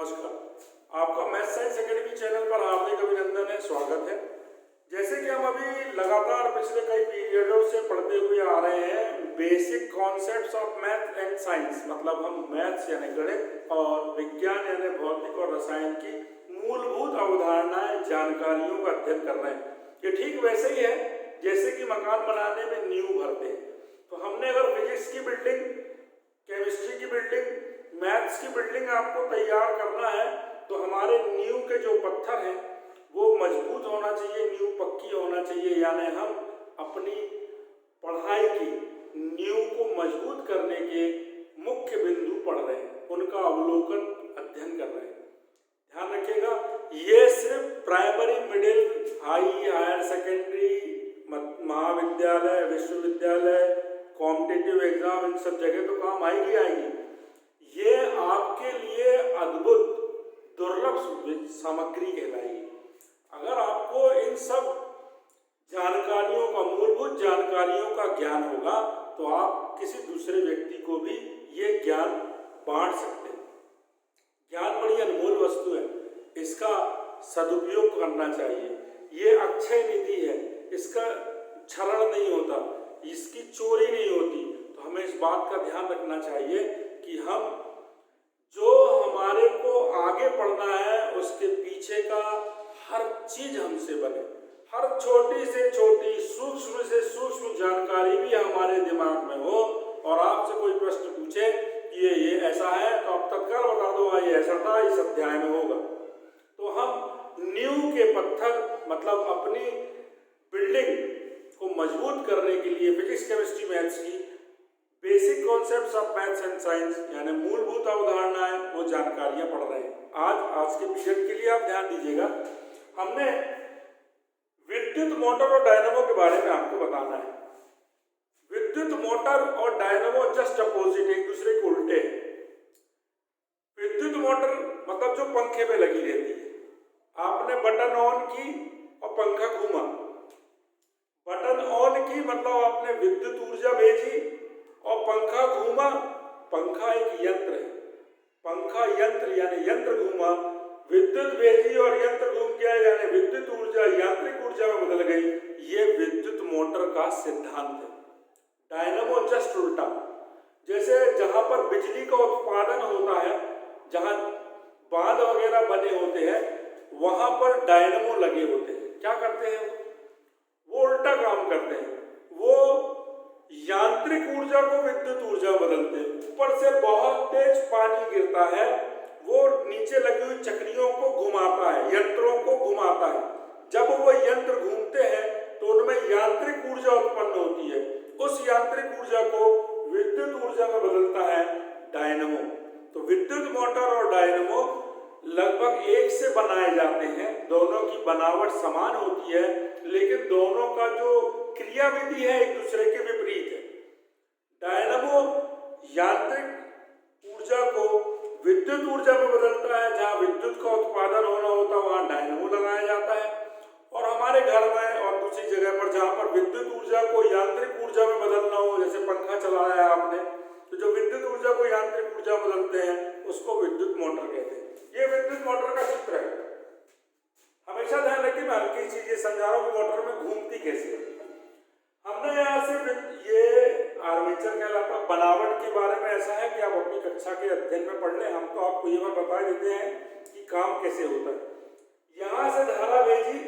नमस्कार। आपका math science academy channel पर हार्दिक अभिनंदन है, स्वागत है। जैसे कि हम अभी लगातार पिछले कई पीरियडों से पढ़ते हुए आ रहे हैं basic concepts of math and science, मतलब हम मैथ्स यानी गणित और विज्ञान यानी भौतिक और रसायन की मूलभूत अवधारणाएं, जानकारियों का अध्ययन कर रहे हैं। ये ठीक वैसे ही है जैसे कि मकान बनाने में नींव भरते हैं। तो हमने अगर फिजिक्स की बिल्डिंग, केमिस्ट्री की बिल्डिंग, मैथ्स की बिल्डिंग आपको तैयार करना है तो हमारे नींव के जो पत्थर हैं वो मजबूत होना चाहिए, नींव पक्की होना चाहिए। यानी हम अपनी पढ़ाई की नींव को मजबूत करने के मुख्य बिंदु पढ़ रहे हैं, उनका अवलोकन अध्ययन कर रहे हैं। ध्यान रखिएगा, ये सिर्फ प्राइमरी, मिडिल, हायर सेकेंडरी, महाविद्यालय, विश्वविद्यालय, कॉम्पिटिटिव एग्जाम, इन सब जगह तो काम आएगी। ये आपके लिए अद्भुत दुर्लभ सामग्री कहलाएगी। अगर आपको इन सब जानकारियों का, मूलभूत जानकारियों का ज्ञान होगा तो आप किसी दूसरे व्यक्ति को भी ये ज्ञान बांट सकते हैं। ज्ञान बड़ी अनमोल वस्तु है, इसका सदुपयोग करना चाहिए। ये अक्षय निधि है, इसका क्षरण नहीं होता, इसकी चोरी नहीं होती। तो हमें इस बात का ध्यान रखना चाहिए कि हम जो हमारे को आगे पढ़ना है उसके पीछे का हर चीज हमसे बने, हर छोटी से छोटी, सूक्ष्म से सूक्ष्म जानकारी भी हमारे दिमाग में हो। और आपसे कोई प्रश्न पूछे कि ये ऐसा है तो आप तत्काल बता दो ये ऐसा था, इस अध्याय में होगा। तो हम नींव के पत्थर, मतलब अपनी बिल्डिंग को मजबूत करने के लिए फिजिक्स, केमिस्ट्री, मैथ्स की basic concepts of maths and science यानी मूलभूत अवधारणाएं, वो जानकारियां पढ़ रहे हैं। आज के पीरियड के लिए आप ध्यान दीजिएगा, हमने विद्युत मोटर और डायनामो के बारे में आपको बताना है। विद्युत मोटर और डायनामो जस्ट अपोजिट, एक दूसरे के उल्टे। विद्युत मोटर मतलब जो पंखे पे लगी रहती है, आपने बटन ऑन की और पंखा घूमा। बटन ऑन की मतलब आपने विद्युत ऊर्जा भेजी और पंखा घूमा। पंखा एक यंत्र है, पंखा यंत्र यानी यंत्र घूमा, विद्युत भेजी और यंत्र घूम गया यानी विद्युत ऊर्जा यांत्रिक ऊर्जा में बदल गई। ये विद्युत मोटर का सिद्धांत है। डायनामो जस्ट उल्टा, जैसे जहां पर बिजली का उत्पादन होता है, जहां बांध वगैरह बने होते हैं, वहां पर डायनामो लगे होते हैं। क्या करते हैं वो उल्टा काम करते हैं, वो यांत्रिक ऊर्जा को विद्युत ऊर्जा बदलते हैं। ऊपर से बहुत तेज पानी गिरता है, वो नीचे लगी हुई चक्रियों को घुमाता है, यंत्रों को घुमाता है। जब वो यंत्र घूमते हैं तो उनमें यांत्रिक ऊर्जा उत्पन्न होती है, उस यांत्रिक ऊर्जा को विद्युत ऊर्जा में बदलता है डायनामो। तो विद्युत मोटर और डायनामो लगभग एक से बनाए जाते हैं, दोनों की बनावट समान होती है, लेकिन दोनों का जो क्रियाविधि है एक दूसरे के विपरीत है। डायनामो यांत्रिक ऊर्जा को विद्युत ऊर्जा में बदलता है, जहां विद्युत का उत्पादन होना होता है वहां डायनामो लगाया जाता है। और हमारे घर में और दूसरी जगह पर जहां पर विद्युत ऊर्जा को यांत्रिक ऊर्जा में बदलना हो, जैसे पंखा चलाया है आपने, तो जो विद्युत ऊर्जा को यांत्रिक ऊर्जा बदलते हैं उसको विद्युत मोटर कहते हैं। ये विद्युत मोटर का चित्र है। हमेशा ध्यान रखिए, मैं हल्की चीज ये समझा रहा हूं कि मोटर में घूमती कैसे है। हमने यहाँ से ये आर्मेचर कहलाता, बनावट के बारे में ऐसा है कि आप अपनी कक्षा के अध्ययन में पढ़ लें, हम तो आपको ये बात बता देते हैं कि काम कैसे होता है। यहाँ से धारा भेजी,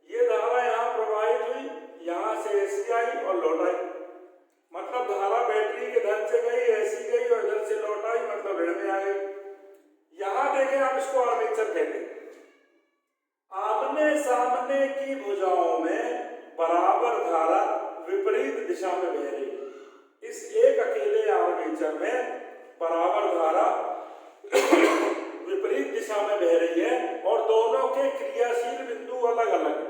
ये धारा यहाँ प्रवाहित हुई, यहाँ से ऐसी आई और लौट आई, मतलब धारा बैटरी के धन से गई, ऐसी गई और इधर से लौट आई, मतलब ऋण में आ गई। यहाँ देखें, आप इसको आर्मेचर कहते हैं। आमने सामने की भुजाओं में बराबर धारा विपरीत दिशा में बह रही है। इस एक अकेले आर्मेचर में बराबर धारा विपरीत दिशा में बह रही है और दोनों के क्रियाशील बिंदु अलग अलग हैं।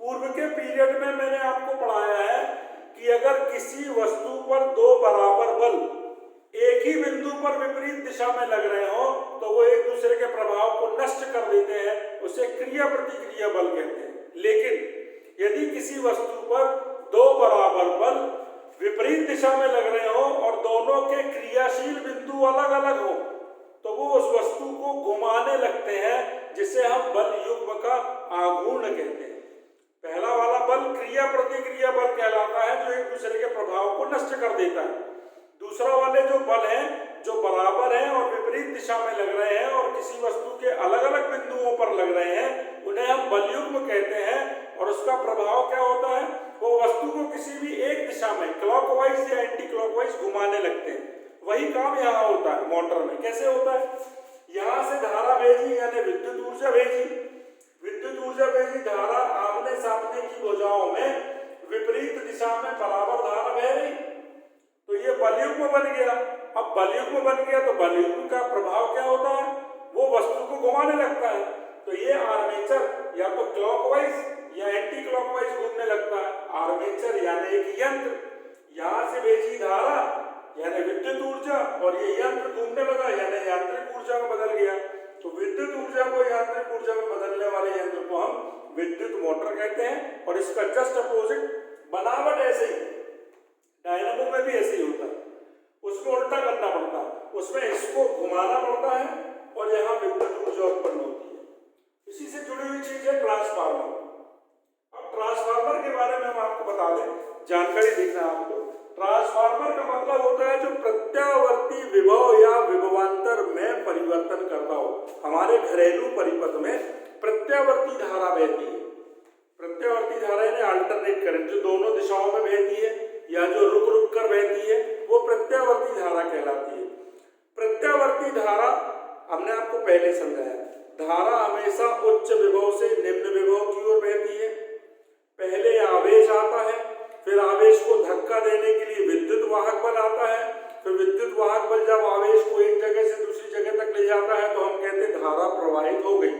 पूर्व के पीरियड में मैंने आपको पढ़ाया है कि अगर किसी वस्तु पर दो बराबर बल एक ही बिंदु पर विपरीत दिशा में लग रहे हो तो वो एक दूसरे के प्रभाव को नष्ट कर देते हैं, उसे क्रिया प्रतिक्रिया बल कहते हैं। लेकिन यदि किसी वस्तु पर दो बराबर बल विपरीत दिशा में लग रहे हो और दोनों के क्रियाशील बिंदु अलग अलग हो तो वो उस वस्तु को घुमाने लगते हैं, जिसे हम बल युग्म का आघूर्ण कहते हैं। पहला वाला बल क्रिया प्रतिक्रिया बल कहलाता है, जो एक दूसरे के प्रभाव को नष्ट कर देता है। दूसरा वाले जो बल हैं, जो बराबर हैं और विपरीत दिशा में लग रहे हैं और किसी वस्तु के अलग अलग बिंदुओं पर लग रहे हैं, उन्हें हम बल युग्म कहते हैं। और उसका प्रभाव क्या होता है, वो वस्तु को किसी भी एक दिशा में क्लॉकवाइज या एंटी क्लॉकवाइज घुमाने लगते हैं। वही काम यहाँ होता है मोटर में। कैसे होता है, यहाँ से धारा भेजी यानी विद्युत ऊर्जा भेजी, विद्युत ऊर्जा भेजी, धारा आमने सामने की भुजाओं में विपरीत दिशा में बराबर धारा बह रही, तो ये बलयुग्म बन गया। अब बलयुग्म बन गया तो बलयुग्म का प्रभाव क्या होता है, वो वस्तु को घुमाने लगता है। तो ये आर्मेचर या तो क्लॉकवाइज या एंटी क्लॉकवाइज घूमने लगता है। आर्मेचर यानी एक यंत्र, यहाँ से भेजी धारा यानी विद्युत ऊर्जा और ये यंत्र घूमने लगा यानी यांत्रिक ऊर्जा में बदल गया। तो विद्युत ऊर्जा को यांत्रिक ऊर्जा में बदलने वाले यंत्र को हम विद्युत मोटर कहते हैं। और इसका जस्ट अपोजिट बनावट ऐसे ही, डायनामो में भी ऐसे ही होता है, उसमें उल्टा करना पड़ता है, उसमें इसको घुमाना पड़ता है और यहाँ विद्युत ऊर्जा उत्पन्न होती है। इसी से जुड़ी हुई चीज है ट्रांसफार्मर। अब ट्रांसफार्मर के बारे में हम आपको बता दें, जानकारी देखना आपको। ट्रांसफार्मर का मतलब होता है जो प्रत्यावर्ती विभव या विभवांतर में परिवर्तन करता हो। हमारे घरेलू परिपथ में प्रत्यावर्ती धारा बहती है। प्रत्यावर्ती धारा यानी अल्टरनेट करंट, जो दोनों दिशाओं में बहती है या जो रुक रुक कर बहती है, वो प्रत्यावर्ती धारा कहलाती है। प्रत्यावर्ती धारा हमने आपको पहले समझाया, धारा हमेशा उच्च विभव से निम्न विभव की ओर बहती है। पहले आवेश आता है, फिर आवेश को धक्का देने के लिए विद्युत वाहक बल आता है, फिर विद्युत वाहक बल जब आवेश को एक जगह से दूसरी जगह तक ले जाता है तो हम कहते हैं धारा प्रवाहित हो गई।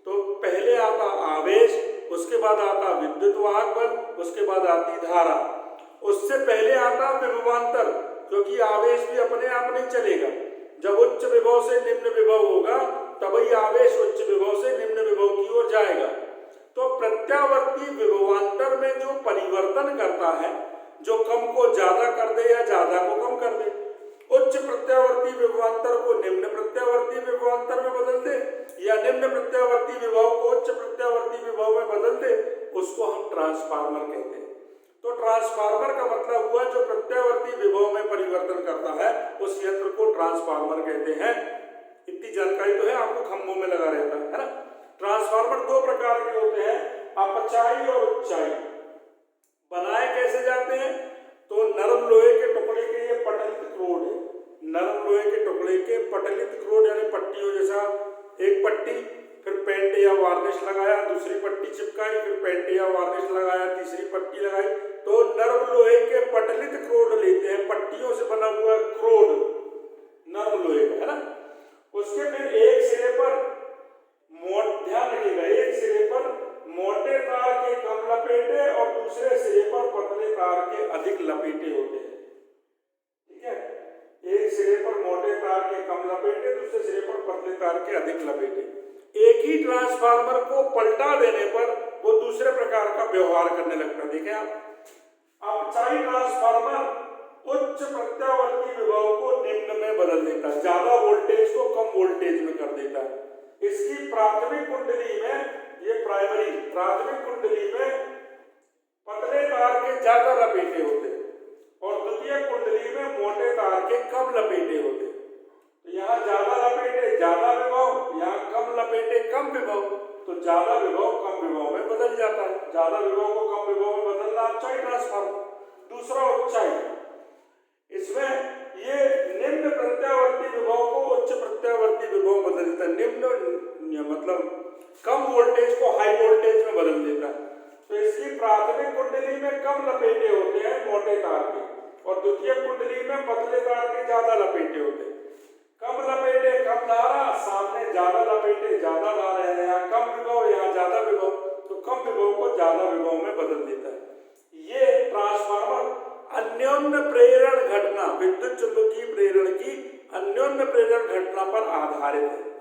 तो पहले आता आवेश, उसके बाद आता विद्युत वाहक बल, उसके बाद आती धारा। उससे पहले आता विभवांतर, क्योंकि आवेश भी अपने आप नहीं चलेगा। जब उच्च विभव से निम्न विभव होगा तभी आवेश उच्च विभव से निम्न विभव की ओर जाएगा। तो प्रत्यावर्ती विभवांतर में जो परिवर्तन करता है, जो कम को ज्यादा कर दे या ज्यादा को कम कर दे, उच्च प्रत्यावर्ती विभवांतर को निम्न प्रत्यावर्ती विभवांतर में बदल दे या निम्न प्रत्यावर्ती विभव को उच्च प्रत्यावर्ती विभव में बदल दे, उसको हम ट्रांसफार्मर कहते हैं। तो ट्रांसफार्मर का मतलब हुआ जो प्रत्यावर्ती विभव में परिवर्तन करता है, उस यंत्र को ट्रांसफार्मर कहते हैं। इतनी जानकारी तो है, आपको खंभों में लगा रहता है ना। ट्रांसफार्मर दो प्रकार के होते हैं, अपचाई और उच्चाई। बनाए कैसे जाते हैं, तो नरम लोहे के टुकड़े के ये पटलित क्रोड है, नरम लोहे के टुकड़े के पटलित क्रोड यानी पट्टियों जैसा, एक पट्टी, फिर पेंट या वार्निश लगाया, दूसरी पट्टी चिपकाई, फिर पेंट या वार्निश लगाया, तीसरी पट्टी लगाई, तो नरम लोहे के पटलित क्रोड लेते हैं। पट्टियों से बना हुआ क्रोड नरम लोहे का है ना। उसके फिर एक सिरे पर ध्यान रखिएगा, एक सिरे पर मोटे तार के कम लपेटे और दूसरे सिरे पर पतले तार के अधिक लपेटे होते हैं। ठीक है, एक सिरे पर मोटे तार के कम लपेटे, दूसरे सिरे पर पतले तार के अधिक लपेटे। एक ही ट्रांसफार्मर को पलटा देने पर वो दूसरे प्रकार का व्यवहार करने लगता है। देखें आप, अपचाई ट्रांसफार्मर उच्च प्रत्यावर्ती विभव को निम्न में बदल देता है, ज्यादा वोल्टेज को कम वोल्टेज में कर देता है। इसकी प्राथमिक कुंडली में, ये प्राथमिक कुंडली में पतले तार के ज्यादा लपेटे होते हैं और द्वितीय कुंडली में मोटे तार के कम लपेटे होते हैं। तो यहाँ ज्यादा लपेटे ज्यादा विभव, यहाँ कम लपेटे कम विभव, तो ज्यादा विभव कम विभव में बदल जाता है। ज्यादा विभव को कम विभव में बदलना अपचाई ट्रांसफार्मर। दूसरा उच्चाई, इसमें ये निम्न प्रत्यावर्ती विभव को उच्च प्रत्यावर्ती विभव में बदल देता है। निम्न मतलब कम वोल्टेज को हाई वोल्टेज में बदल देता है। तो इसकी प्राथमिक कुंडली में कम लपेटे होते हैं मोटे तार के और द्वितीय कुंडली में पतले तार के ज्यादा लपेटे होते हैं। कम लपेटे कम धारा, सामने ज्यादा लपेटे ज्यादा धारा है, यहाँ कम विभव यहाँ ज्यादा विभव, तो कम विभव को ज्यादा विभव में बदल देता है। ये ट्रांसफार्मर अन्योन्य प्रेरण घटना, विद्युत चुंबकीय प्रेरण की अन्योन्य प्रेरण घटना पर आधारित है।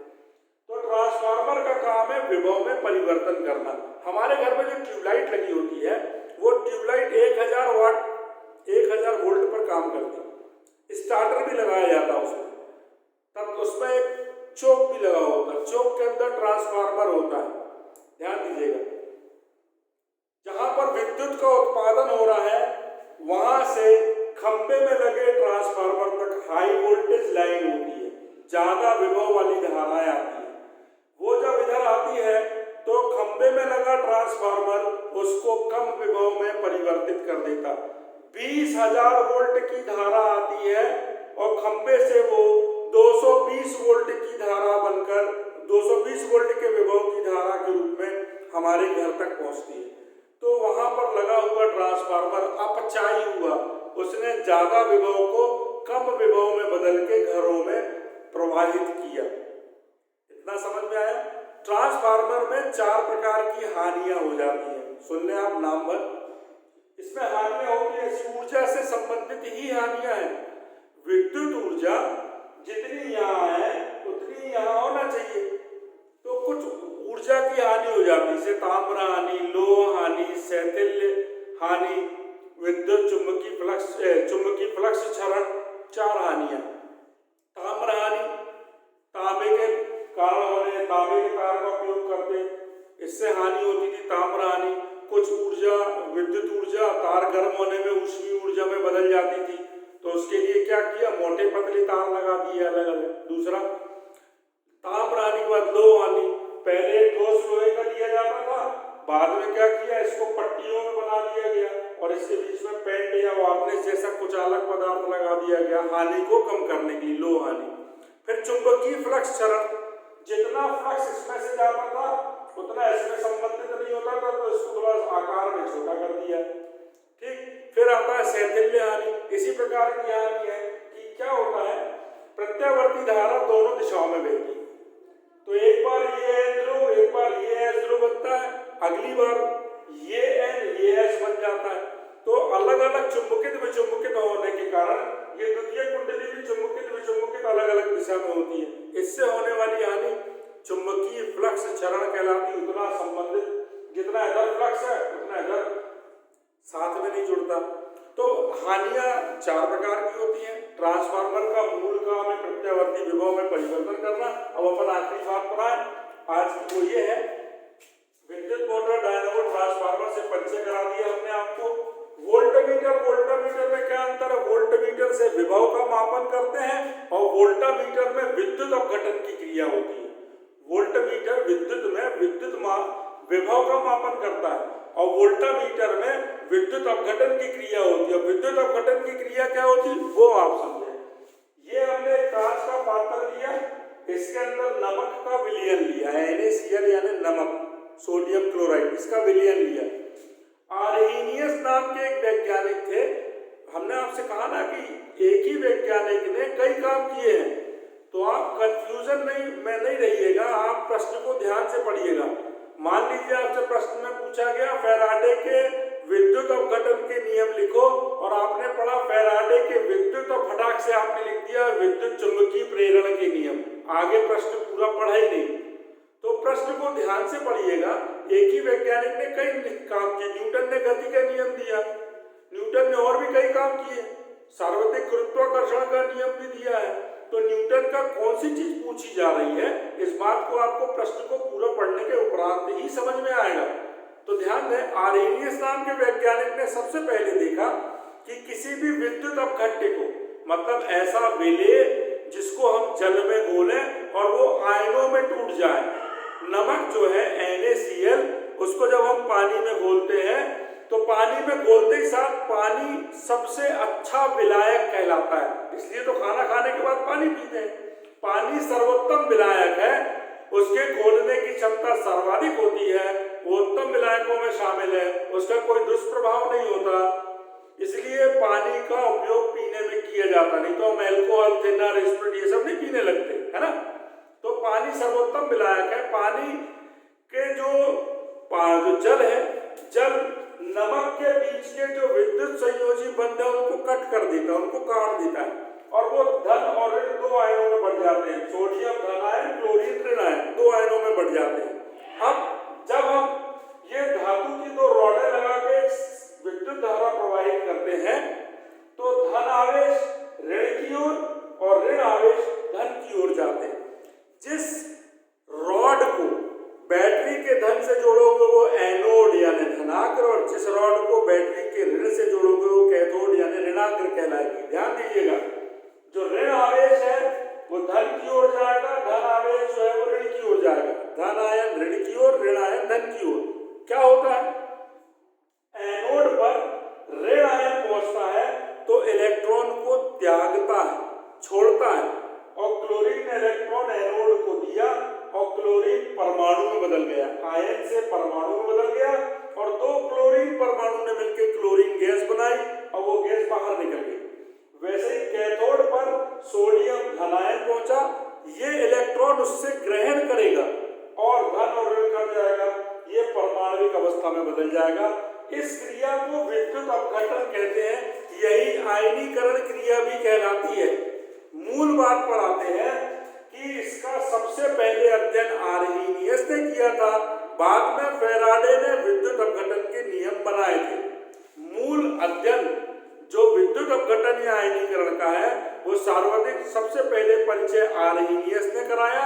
तो ट्रांसफार्मर का काम है विभव में परिवर्तन करना। हमारे घर में जो ट्यूबलाइट लगी होती है, वो ट्यूबलाइट 1000 वाट 1000 वोल्ट पर काम करती है। स्टार्टर भी लगाया जाता है उसमें, तब उसमें एक चोक भी लगा होता है, चोक के अंदर ट्रांसफार्मर होता है। ध्यान दीजिएगा, जहां पर विद्युत का उत्पादन हो रहा है वहां से खंबे में लगे ट्रांसफार्मर तक हाई वोल्टेज लाइन होती है, ज्यादा विभव वाली धाराएं आती है। वो जब इधर आती है तो खंबे में लगा ट्रांसफार्मर उसको कम विभव में परिवर्तित कर देता। 20,000 वोल्ट की धारा आती है और खंबे से वो 220 वोल्ट की धारा बनकर 220 वोल्ट के विभव की धारा के रूप में हमारे घर तक पहुंचती है। तो वहां पर लगा हुआ ट्रांसफार्मर अपचाई हुआ, उसने ज्यादा विभव को कम विभव में बदल के घरों में प्रवाहित किया। इतना समझ में आया? ट्रांसफार्मर में 4 प्रकार की हानियां हो जाती हैं, सुन लें आप नाम भर। इसमें हानियां होती है, ऊर्जा से संबंधित ही हानियां हैं। विद्युत ऊर्जा जितनी यहाँ है उतनी यहाँ होना चाहिए, तो कुछ ऊर्जा की हानि हो जाती है, जैसे ताम्र हानि, लोह हानि, शैथिल्य हानि, विद्युत चुंबकीय फ्लक्स क्षरण, 4 हानियां। ताम्र हानि, तांबे के कारण होने, तांबे के तार का उपयोग करते, इससे हानि होती थी, ताम्र हानि। कुछ ऊर्जा, विद्युत ऊर्जा तार गर्म होने में ऊष्मीय ऊर्जा में बदल जाती थी, तो उसके लिए क्या किया, मोटे पतले तार लगा दिए अलग अलग। दूसरा, ताम्र हानि के बाद लोह हानि, पहले ठोस लोहे का लिया जाता था, बाद में क्या किया, इसको पट्टियों में बना दिया गया और इसके बीच में पेंट या वार्निश जैसा कुछ अलग पदार्थ लगा दिया गया हानि को कम करने के लिए, लोह हानि। फिर चुंबकीय फ्लक्स क्षरण, जितना फ्लक्स इसमें से जाता था उतना इसमें संबंधित नहीं होता था, तो इसको थोड़ा आकार में छोटा कर दिया। ठीक, फिर आता है शैथिल्य हानि। इसी प्रकार की हानि है कि क्या होता है, प्रत्यावर्ती धारा दोनों दिशाओं में बहती, तो एक बार ये एन ध्रुव, एक बार ये एस ध्रुव बनता है, अगली बार ये एन ये एस बन जाता है। तो अलग अलग चुंबकित विचुंबकित होने के कारण ये द्वितीय कुंडली भी चुंबकित विचुंबकित अलग अलग दिशा में होती है। इससे होने वाली हानि चुंबकीय फ्लक्स क्षरण कहलाती। उतना संबंधित, जितना इधर फ्लक्स है उतना इधर साथ में नहीं जुड़ता। तो हानियां 4 प्रकार की होती हैं। ट्रांसफार्मर का मूल काम है प्रत्यावर्ती विभव में परिवर्तन करना। अब अपन आखिरी बात पर आए आज की, वो ये है, विद्युत मोटर, डायनामो, ट्रांसफार्मर से परिचय करा दिया हमने आपको। वोल्टमीटर, वोल्टामीटर में क्या अंतर है? वोल्टमीटर से विभव का मापन करते हैं और वोल्टामीटर में विद्युत अपघटन की क्रिया होती है। वोल्टमीटर विद्युत में विभव का मापन करता है और वोल्टामीटर में विद्युत अपघटन की क्रिया होती है। विद्युत अपघटन की क्रिया क्या होती है वो आप समझे। ये हमने कांच का पात्र लिया, इसके अंदर नमक का विलयन लिया है, NaCl यानी नमक, सोडियम क्लोराइड, इसका विलयन लिया। आर्हेनियस नाम के एक वैज्ञानिक थे, हमने आपसे कहा ना कि एक ही वैज्ञानिक ने कई काम किए हैं, तो आप कंफ्यूजन में नहीं रहिएगा, आप प्रश्न को ध्यान से पढ़िएगा। मान लीजिए आपसे प्रश्न में पूछा गया फैराडे के विद्युत अपघटन के नियम लिखो, और आपने पढ़ा फैराडे के विद्युत और फटाक से आपने लिख दिया विद्युत चुंबकीय प्रेरण के नियम, आगे प्रश्न पूरा पढ़ा ही नहीं। तो प्रश्न को ध्यान से पढ़िएगा। एक ही वैज्ञानिक ने कई काम किए। न्यूटन ने गति का नियम दिया, न्यूटन ने और भी कई काम किए, सार्वत्रिक गुरुत्वाकर्षण का नियम भी दिया है। तो न्यूटन का कौन सी चीज पूछी जा रही है, इस बात को आपको प्रश्न को पूरा पढ़ने के उपरांत ही समझ में आएगा। तो ध्यान दें, आर्हेनियस नाम के वैज्ञानिक ने सबसे पहले देखा कि किसी भी विद्युत अपघट्य को, मतलब ऐसा विलेय जिसको हम जल में घोलें और वो आयनों में टूट जाए। नमक जो है NaCl, उसको जब हम पानी में घोलते हैं तो पानी में घोलते ही साथ पानी सबसे अच्छा विलायक कहलाता है, इसलिए तो खाना खाने के बाद पानी पीते हैं। पानी सर्वोत्तम विलायक है, उसके घोलने की क्षमता सर्वाधिक होती है, वो उत्तम विलायकों में शामिल है, उसका कोई दुष्प्रभाव नहीं होता, इसलिए पानी का उपयोग पीने में किया जाता। नहीं तो हम अल्कोहल, थिनर, स्पिरिट ये सब नहीं पीने लगते, है ना। तो पानी सर्वोत्तम विलायक है। पानी के जो जल है, जल नमक के बीच के जो विद्युत संयोजी बंध है उनको कट कर देता है, उनको काट देता है, और वो धन और ऋण 2 आयनों में बढ़ जाते हैं। सोडियम धन आयन, क्लोरीन ऋण आयन, 2 आयनों में बढ़ जाते हैं। अब जब हम ये धातु की 2 रॉडें लगा के विद्युत धारा प्रवाहित करते हैं तो धन आवेश ऋण की ओर और ऋण आवेश धन की ओर जाते हैं। को बैटरी के ऋण से जोड़ोगे वो कैथोड यानी ऋणाग्र कहलाएगी। ध्यान दीजिएगा, जो ऋण आवेश है वो धन की ओर जाएगा, धन आवेश जो है वो ऋण की ओर जाएगा। धन आयन ऋण की ओर, ऋण आयन धन की ओर। क्या होता है, एनोड पर ऋण आयन पहुंचता है तो इलेक्ट्रॉन को त्यागता है, छोड़ता है, और क्लोरीन इलेक्ट्रॉन एनोड को दिया और क्लोरीन परमाणु में बदल गया, आयन से परमाणु में बदल गया और दो क्लोरीन परमाणु ने मिलकर क्लोरीन गैस बनाई और वो गैस बाहर निकल गई। वैसे ही कैथोड पर सोडियम धनायन पहुंचा, ये इलेक्ट्रॉन उससे ग्रहण करेगा और धन और ऋण कर जाएगा, ये परमाणविक अवस्था में बदल जाएगा। इस क्रिया को विद्युत अपघटन कहते हैं, यही आयनीकरण क्रिया भी कहलाती है। मूल बात पर आते हैं कि इसका सबसे पहले अध्ययन आर्हीनियस ने किया था, बाद में फैराडे ने विद्युत अपघटन के नियम बनाए थे। मूल अध्ययन जो विद्युत अपघटन या आयनीकरण का है वो सार्वधिक सबसे पहले परिचय आर्हीनियस ने कराया,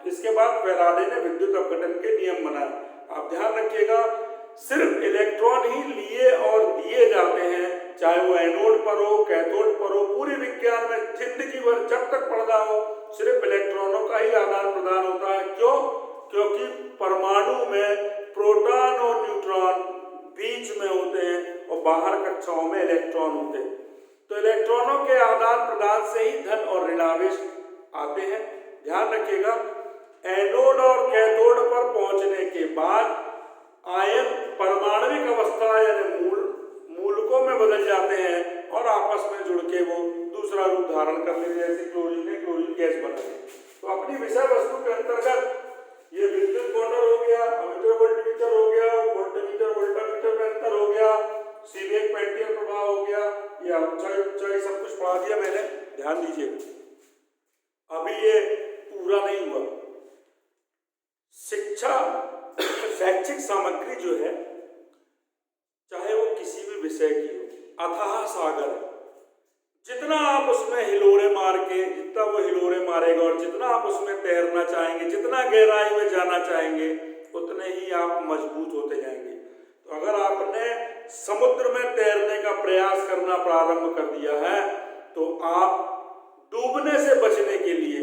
इसके बाद फैराडे ने विद्युत अपघटन के नियम बनाए। आप ध्यान रखिएगा, सिर्फ इलेक्ट्रॉन ही लिए और दिए जाते हैं, चाहे वो एनोड पर हो, कैथोड पर हो, पूरे विज्ञान में जिंदगी भर जब तक पढ़ना हो सिर्फ इलेक्ट्रॉनों का ही आदान प्रदान होता है। क्यों? क्योंकि परमाणु में प्रोटॉन और न्यूट्रॉन बीच में होते हैं और बाहर कक्षाओं में इलेक्ट्रॉन होते हैं, तो इलेक्ट्रॉनों के आदान प्रदान से ही धन और ऋणावेश आते हैं। ध्यान रखिएगा, एनोड और कैथोड पर पहुंचने के बाद आयन परमाणविक अवस्था यानी मूलकों में बदल जाते हैं और आपस में जुड़ के वो दूसरा रूप धारण कर लेते हैं, जैसे क्लोरीन ने क्लोरीन गैस बनाई। तो अपनी विषय वस्तु के अंतर्गत ये विद्युत मोटर हो गया, अमीटर वोल्टमीटर हो गया, वोल्टमीटर वोल्टामीटर में अंतर हो गया, सीबेक पेल्टियर प्रभाव हो गया, ये ऊंचाई सब कुछ पढ़ा दिया मैंने। ध्यान दीजिएगा, अभी ये पूरा नहीं हुआ। शिक्षा शैक्षिक सामग्री जो है, चाहे वो किसी भी विषय की हो, अथाह सागर है। जितना आप उसमें हिलोरे मार के, जितना वो हिलोरे मारेगा और जितना आप उसमें तैरना चाहेंगे, जितना गहराई में जाना चाहेंगे, उतने ही आप मजबूत होते जाएंगे। तो अगर आपने समुद्र में तैरने का प्रयास करना प्रारंभ कर दिया है तो आप डूबने से बचने के लिए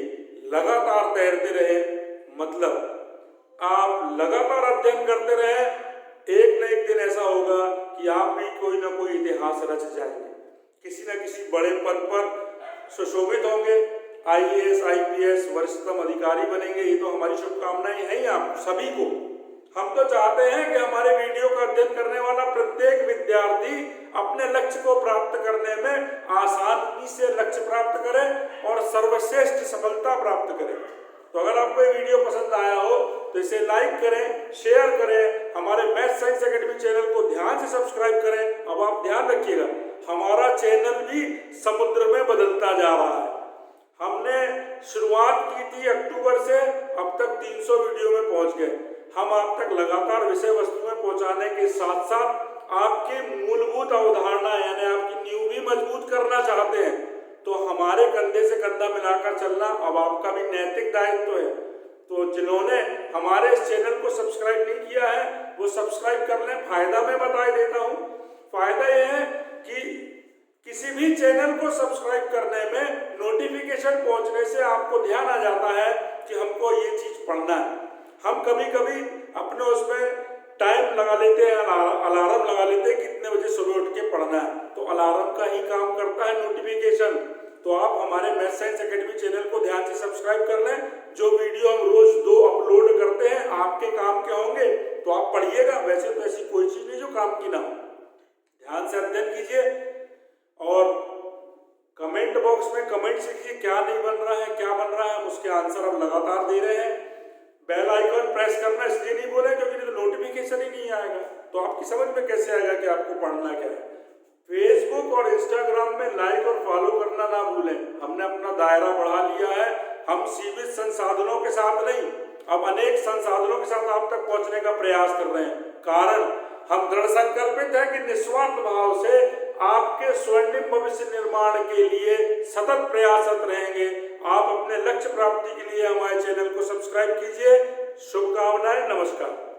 लगातार तैरते रहे, मतलब आप लगातार अध्ययन करते रहे, एक न एक दिन ऐसा होगा कि आप भी कोई ना कोई इतिहास रच जाएंगे, किसी न किसी बड़े पद पर सुशोभित होंगे, आईएएस आईपीएस वरिष्ठतम अधिकारी बनेंगे। ये तो हमारी शुभकामनाएं हैं ही आप सभी को। हम तो चाहते हैं कि हमारे वीडियो का अध्ययन करने वाला प्रत्येक विद्यार्थी अपने लक्ष्य को प्राप्त करने में आसानी से लक्ष्य प्राप्त करे और सर्वश्रेष्ठ सफलता प्राप्त करे। तो अगर आपको ये वीडियो पसंद आया हो तो इसे लाइक करें, शेयर करें, हमारे मैथ साइंस एकेडमी चैनल को ध्यान से सब्सक्राइब करें। अब आप ध्यान रखिएगा, हमारा चैनल भी समुद्र में बदलता जा रहा है। हमने शुरुआत की थी अक्टूबर से, अब तक 300 वीडियो में पहुंच गए। हम आप तक लगातार विषय वस्तुएं पहुंचाने के साथ साथ आपकी मूलभूत अवधारणा यानी आपकी नींव भी मजबूत करना चाहते हैं। तो हमारे कंधे से कंधा मिलाकर चलना अब आपका भी नैतिक दायित्व है। तो जिन्होंने हमारे इस चैनल को सब्सक्राइब नहीं किया है वो सब्सक्राइब कर लें। फायदा मैं बता देता हूँ, फायदा यह है कि किसी भी चैनल को सब्सक्राइब करने में नोटिफिकेशन पहुंचने से आपको ध्यान आ जाता है कि हमको ये चीज पढ़ना है। हम कभी कभी अपने उसमें टाइम लगा लेते हैं, अलार्म लगा लेते हैं कितने बजे सुबह उठ के पढ़ना है, तो अलार्म का ही काम करता है नोटिफिकेशन। तो आप हमारे मैथ साइंस एकेडमी चैनल को ध्यान से सब्सक्राइब कर लें। जो वीडियो हम रोज 2 अपलोड करते हैं आपके काम के होंगे तो आप पढ़िएगा, वैसे तो ऐसी कोई चीज नहीं जो काम की ना हो। ध्यान से अध्ययन कीजिए और कमेंट बॉक्स में कमेंट कीजिए क्या नहीं बन रहा है, क्या बन रहा है, हम उसके आंसर हम लगातार दे रहे हैं। बेल आइकन प्रेस करना इसलिए नहीं बोले क्योंकि नहीं तो नोटिफिकेशन ही नहीं आएगा, तो आपकी समझ में कैसे आएगा कि आपको पढ़ना क्या है। फेसबुक और इंस्टाग्राम में लाइक और फॉलो करना ना भूलें। हमने अपना दायरा बढ़ा लिया है, हम सीमित संसाधनों के साथ नहीं, अब अनेक संसाधनों के साथ आप तक पहुंचने का प्रयास कर रहे हैं। कारण हम दृढ़ संकल्पित है कि निस्वार्थ भाव से आपके स्वर्णिम भविष्य निर्माण के लिए सतत प्रयासरत रहेंगे। आप अपने लक्ष्य प्राप्ति के लिए हमारे चैनल को सब्सक्राइब कीजिए। शुभकामनाएं, नमस्कार।